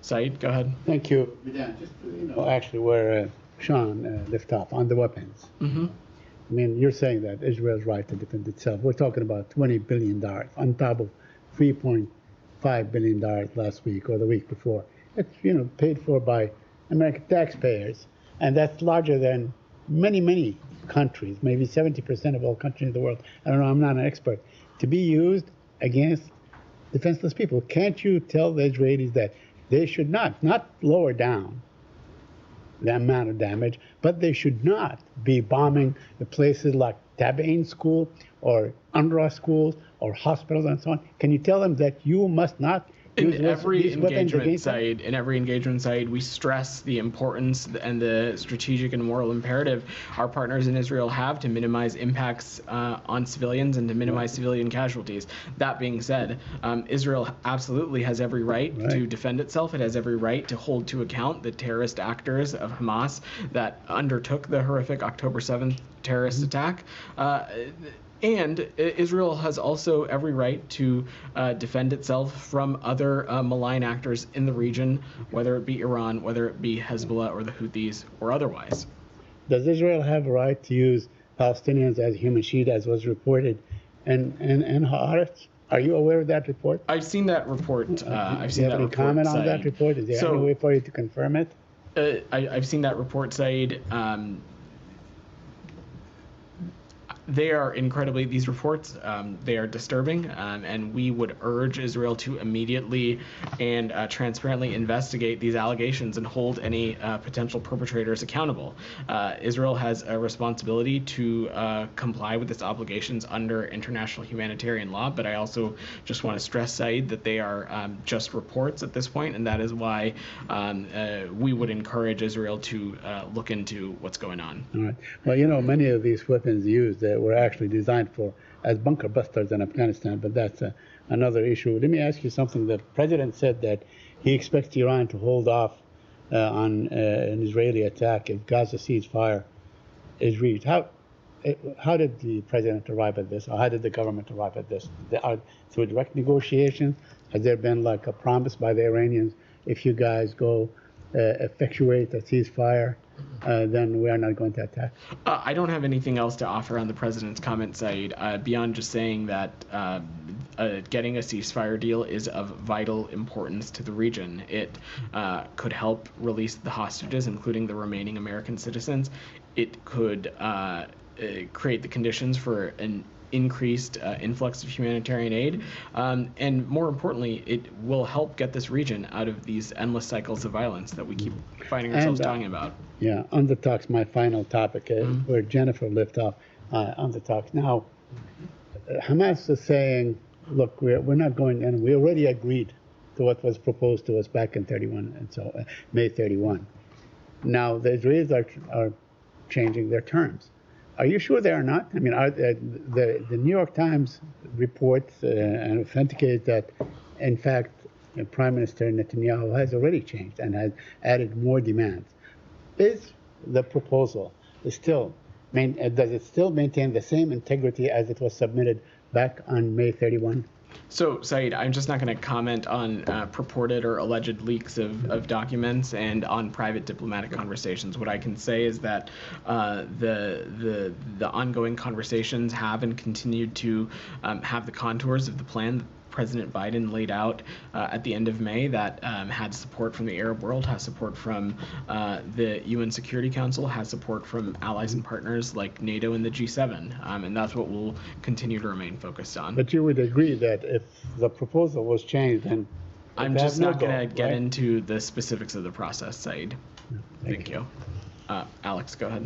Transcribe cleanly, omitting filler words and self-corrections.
Said, go ahead. Thank you. Just, actually, where Sean left off on the weapons. Mm-hmm. I mean, you're saying that Israel's right to defend itself. We're talking about $20 billion on top of $3.5 billion last week or the week before. It's, paid for by American taxpayers. And that's larger than many, many countries, maybe 70% of all countries in the world. I don't know, I'm not an expert. To be used against defenseless people. Can't you tell the Israelis that they should not lower down the amount of damage, but they should not be bombing the places like Tabain School or UNRWA schools or hospitals and so on? Can you tell them that you must not use in every engagement side, we stress the importance and the strategic and moral imperative our partners in Israel have to minimize impacts on civilians and to minimize civilian casualties. That being said, Israel absolutely has every right to defend itself. It has every right to hold to account the terrorist actors of Hamas that undertook the horrific October 7th terrorist attack. And Israel has also every right to defend itself from other malign actors in the region, whether it be Iran, whether it be Hezbollah or the Houthis or otherwise. Does Israel have a right to use Palestinians as human shield, as was reported in Haaretz? Are you aware of that report? I've seen that report. I've seen that report. Do you have any comment on that report? Is there any way for you to confirm it? I've seen that report, Said. They are these reports, they are disturbing, and we would urge Israel to immediately and transparently investigate these allegations and hold any potential perpetrators accountable. Israel has a responsibility to comply with its obligations under international humanitarian law, but I also just want to stress, Said, that they are just reports at this point, and that is why we would encourage Israel to look into what's going on. All right. Well, many of these weapons used were actually designed as bunker busters in Afghanistan, but that's another issue. Let me ask you something. The president said that he expects Iran to hold off on an Israeli attack if Gaza ceasefire is reached. How did the president arrive at this, or how did the government arrive at this? Through direct negotiations? Has there been like a promise by the Iranians, if you guys go effectuate a ceasefire, then we are not going to attack? I don't have anything else to offer on the president's comment, Said, beyond just saying that getting a ceasefire deal is of vital importance to the region. It could help release the hostages, including the remaining American citizens. It could create the conditions for an increased influx of humanitarian aid, and more importantly, it will help get this region out of these endless cycles of violence that we keep finding ourselves talking about. Yeah, on the talks, my final topic, where Jennifer left off on the talks. Now, Hamas is saying, look, we're not going, and we already agreed to what was proposed to us back in 31, and so May 31. Now, the Israelis are changing their terms. Are you sure they are not? I mean, the New York Times reports and authenticates that, in fact, Prime Minister Netanyahu has already changed and has added more demands. Is the proposal does it still maintain the same integrity as it was submitted back on May 31? So, Said, I'm just not going to comment on purported or alleged leaks of documents and on private diplomatic conversations. What I can say is that the ongoing conversations have and continue to have the contours of the plan that President Biden laid out at the end of May that had support from the Arab world, has support from the UN Security Council, has support from allies and partners like NATO and the G7, and that's what we'll continue to remain focused on. But you would agree that if the proposal was changed, then I'm just not going to get into the specifics of the process, Said. Thank you. Alex, go ahead.